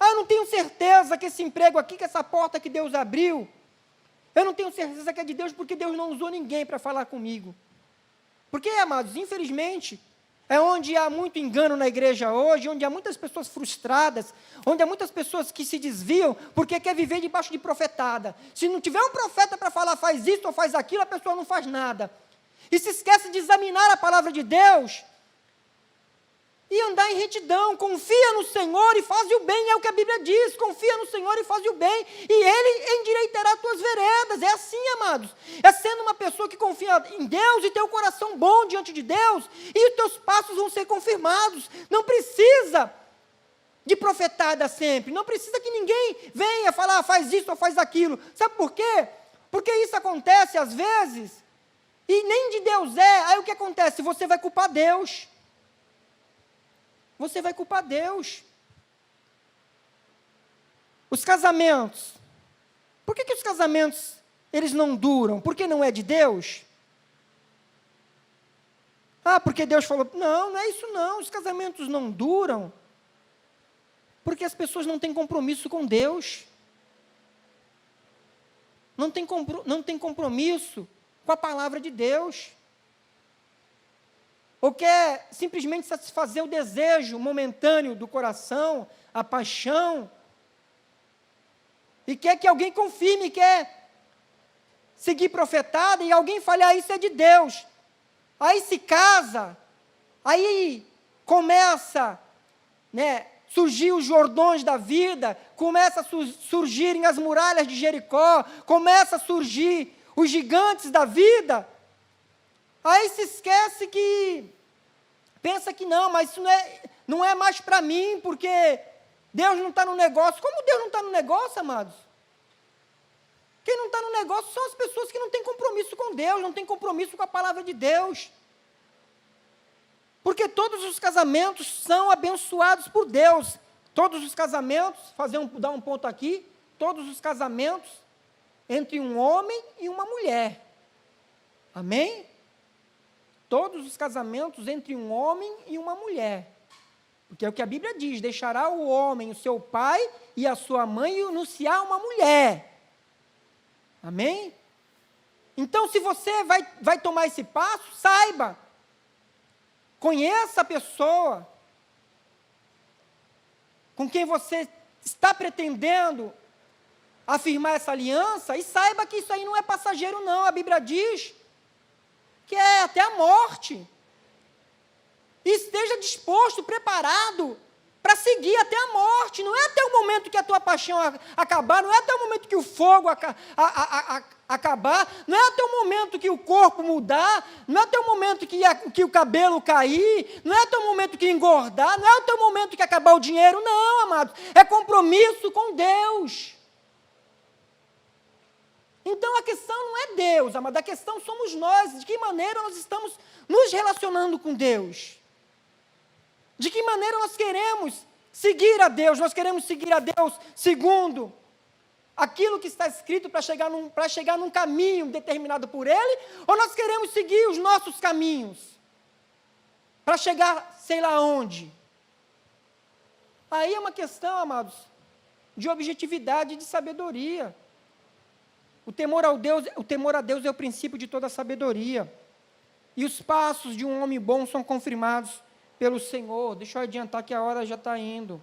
Ah, eu não tenho certeza que esse emprego aqui, que essa porta que Deus abriu, eu não tenho certeza que é de Deus, porque Deus não usou ninguém para falar comigo. Porque, amados, infelizmente, é onde há muito engano na igreja hoje, onde há muitas pessoas frustradas, onde há muitas pessoas que se desviam, porque quer viver debaixo de profetada. Se não tiver um profeta para falar, faz isso ou faz aquilo, a pessoa não faz nada. E se esquece de examinar a palavra de Deus, e andar em retidão. Confia no Senhor e faz o bem, é o que a Bíblia diz. Confia no Senhor e faz o bem, e Ele endireitará as tuas veredas. É assim, amados. É sendo uma pessoa que confia em Deus e ter o coração bom diante de Deus, e os teus passos vão ser confirmados. Não precisa de profetada sempre. Não precisa que ninguém venha falar, faz isso ou faz aquilo. Sabe por quê? Porque isso acontece às vezes, e nem de Deus é. Aí o que acontece? Você vai culpar Deus. Você vai culpar Deus. Os casamentos. Por que os casamentos, eles não duram? Porque não é de Deus? Ah, porque Deus falou... Não, não é isso não. Os casamentos não duram porque as pessoas não têm compromisso com Deus. não tem compromisso com a palavra de Deus. Ou quer simplesmente satisfazer o desejo momentâneo do coração, a paixão, e quer que alguém confirme, quer seguir profetada, e alguém fale, isso é de Deus. Aí se casa, aí começa, surgir os Jordões da vida, começa a surgirem as muralhas de Jericó, começa a surgir os gigantes da vida. Aí se esquece pensa que não, mas isso não é mais para mim, porque Deus não está no negócio. Como Deus não está no negócio, amados? Quem não está no negócio são as pessoas que não têm compromisso com Deus, não têm compromisso com a palavra de Deus. Porque todos os casamentos são abençoados por Deus. Todos os casamentos, dar um ponto aqui, todos os casamentos entre um homem e uma mulher. Amém? Todos os casamentos entre um homem e uma mulher. Porque é o que a Bíblia diz, deixará o homem, o seu pai e a sua mãe e anunciar uma mulher. Amém? Então, se você vai tomar esse passo, saiba, conheça a pessoa com quem você está pretendendo afirmar essa aliança e saiba que isso aí não é passageiro não, a Bíblia diz que é até a morte. E esteja disposto, preparado para seguir até a morte. Não é até o momento que a tua paixão acabar, não é até o momento que o fogo acabar, não é até o momento que o corpo mudar, não é até o momento que o cabelo cair, não é até o momento que engordar, não é até o momento que acabar o dinheiro, não, amados. É compromisso com Deus. Então a questão não é Deus, amado, a questão somos nós, de que maneira nós estamos nos relacionando com Deus. De que maneira nós queremos seguir a Deus? Nós queremos seguir a Deus segundo aquilo que está escrito para chegar num caminho determinado por Ele? Ou nós queremos seguir os nossos caminhos para chegar sei lá onde? Aí é uma questão, amados, de objetividade e de sabedoria. O temor a Deus é o princípio de toda a sabedoria. E os passos de um homem bom são confirmados pelo Senhor. Deixa eu adiantar que a hora já está indo.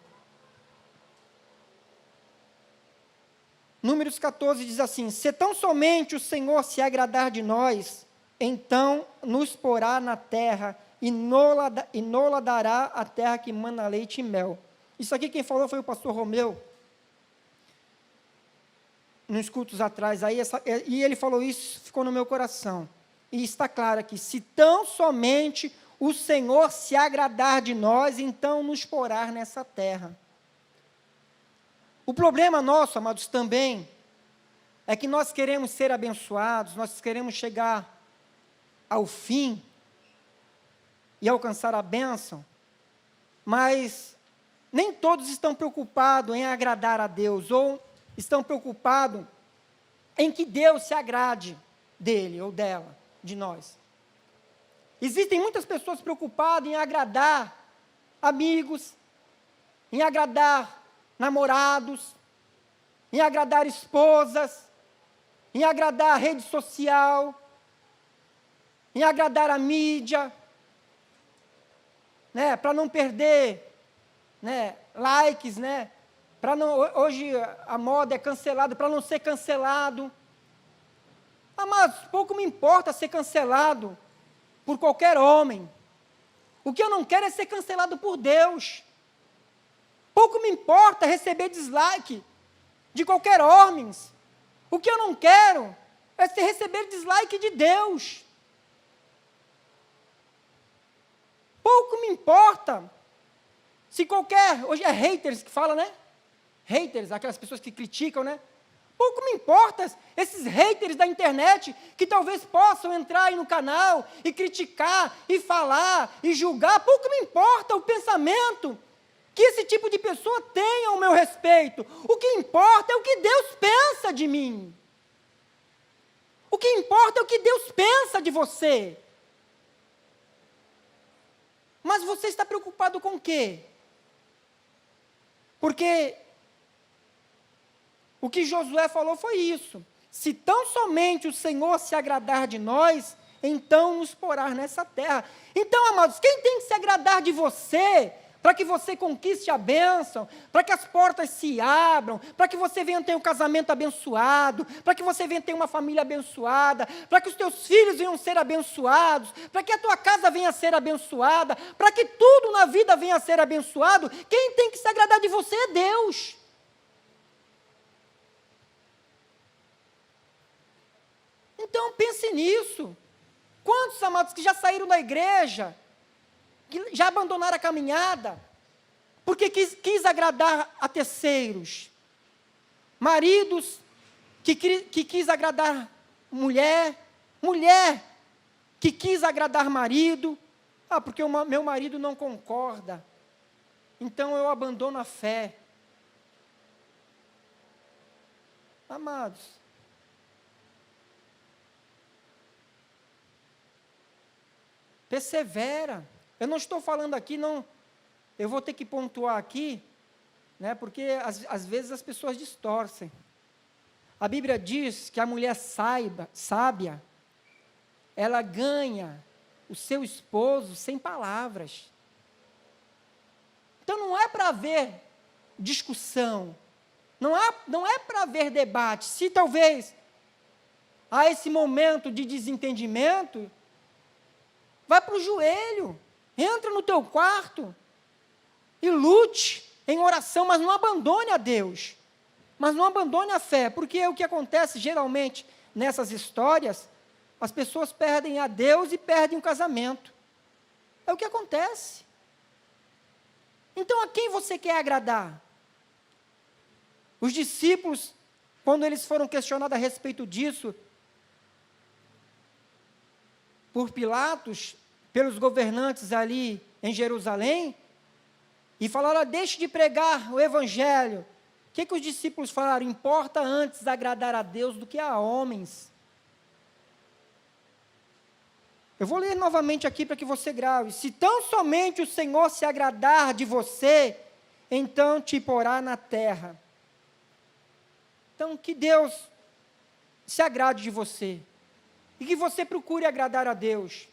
Números 14 diz assim: se tão somente o Senhor se agradar de nós, então nos porá na terra e nola dará a terra que mana leite e mel. Isso aqui quem falou foi o pastor Romeu, nos cultos atrás, e ele falou isso, ficou no meu coração. E está claro aqui, se tão somente o Senhor se agradar de nós, então nos porá nessa terra. O problema nosso, amados, também, é que nós queremos ser abençoados, nós queremos chegar ao fim e alcançar a bênção, mas nem todos estão preocupados em agradar a Deus, ou estão preocupados em que Deus se agrade dele ou dela, de nós. Existem muitas pessoas preocupadas em agradar amigos, em agradar namorados, em agradar esposas, em agradar a rede social, em agradar a mídia, para não perder, likes, hoje a moda é cancelada, para não ser cancelado. Mas pouco me importa ser cancelado por qualquer homem. O que eu não quero é ser cancelado por Deus. Pouco me importa receber dislike de qualquer homem. O que eu não quero é receber dislike de Deus. Pouco me importa se hoje é haters que fala, haters, aquelas pessoas que criticam, Pouco me importa esses haters da internet que talvez possam entrar aí no canal e criticar, e falar, e julgar. Pouco me importa o pensamento que esse tipo de pessoa tenha ao meu respeito. O que importa é o que Deus pensa de mim. O que importa é o que Deus pensa de você. Mas você está preocupado com o quê? Porque o que Josué falou foi isso. Se tão somente o Senhor se agradar de nós, então nos porá nessa terra. Então, amados, quem tem que se agradar de você, para que você conquiste a bênção, para que as portas se abram, para que você venha ter um casamento abençoado, para que você venha ter uma família abençoada, para que os teus filhos venham ser abençoados, para que a tua casa venha a ser abençoada, para que tudo na vida venha a ser abençoado, quem tem que se agradar de você é Deus. Então pense nisso. Quantos, amados, que já saíram da igreja, que já abandonaram a caminhada, porque quis agradar a terceiros, maridos que quis agradar mulher que quis agradar marido, porque o meu marido não concorda, então eu abandono a fé. Amados, persevera. Eu não estou falando aqui, não, eu vou ter que pontuar aqui, né, porque às vezes as pessoas distorcem. A Bíblia diz que a mulher sábia, ela ganha o seu esposo sem palavras. Então não é para haver discussão, não é para haver debate. Se talvez há esse momento de desentendimento, vai para o joelho, entra no teu quarto e lute em oração, mas não abandone a Deus, mas não abandone a fé, porque o que acontece geralmente nessas histórias, as pessoas perdem a Deus e perdem o casamento. É o que acontece. Então, a quem você quer agradar? Os discípulos, quando eles foram questionados a respeito disso, por Pilatos, pelos governantes ali em Jerusalém, e falaram, deixe de pregar o evangelho. O que os discípulos falaram? Importa antes agradar a Deus do que a homens. Eu vou ler novamente aqui para que você grave. Se tão somente o Senhor se agradar de você, então te porá na terra. Então, que Deus se agrade de você. E que você procure agradar a Deus.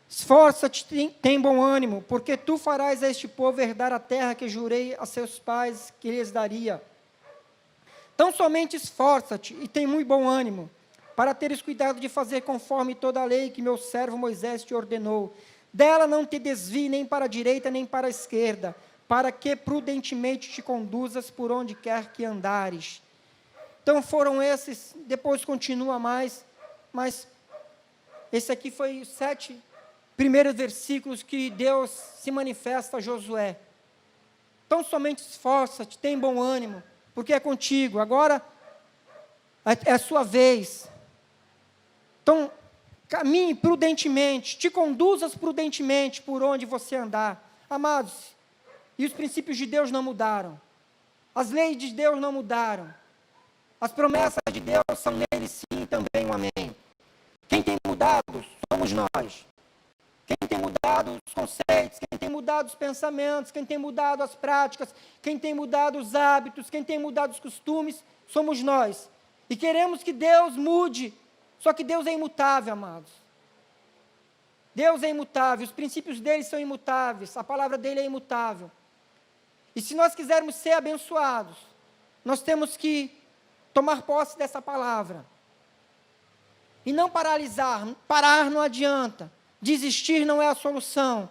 Esforça-te, tem bom ânimo, porque tu farás a este povo herdar a terra que jurei a seus pais que lhes daria. Tão somente esforça-te e tem muito bom ânimo, para teres cuidado de fazer conforme toda a lei que meu servo Moisés te ordenou. Dela não te desvie nem para a direita nem para a esquerda, para que prudentemente te conduzas por onde quer que andares. Então foram esses, depois continua mais, mas esse aqui foi os 7 primeiros versículos que Deus se manifesta a Josué. Então somente esforça-te, tem bom ânimo, porque é contigo, agora é a sua vez. Então, caminhe prudentemente, te conduzas prudentemente por onde você andar. Amados, e os princípios de Deus não mudaram, as leis de Deus não mudaram, as promessas de Deus são nele sim também um amém. Quem tem mudado somos nós. Quem tem mudado os conceitos, quem tem mudado os pensamentos, quem tem mudado as práticas, quem tem mudado os hábitos, quem tem mudado os costumes, somos nós. E queremos que Deus mude, só que Deus é imutável, amados. Deus é imutável, os princípios dele são imutáveis, a palavra dele é imutável. E se nós quisermos ser abençoados, nós temos que tomar posse dessa palavra. E não paralisar, parar não adianta. Desistir não é a solução.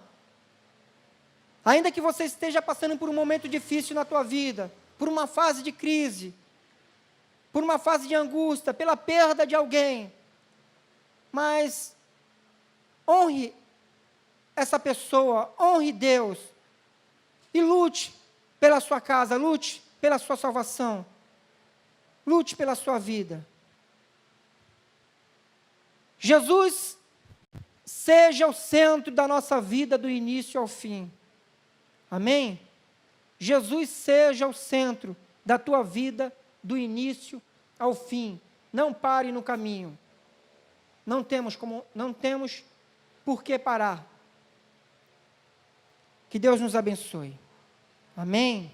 Ainda que você esteja passando por um momento difícil na tua vida, por uma fase de crise, por uma fase de angústia, pela perda de alguém, mas honre essa pessoa, honre Deus, e lute pela sua casa, lute pela sua salvação, lute pela sua vida. Jesus seja o centro da nossa vida do início ao fim. Amém? Jesus seja o centro da tua vida do início ao fim. Não pare no caminho. Não temos por que parar. Que Deus nos abençoe. Amém?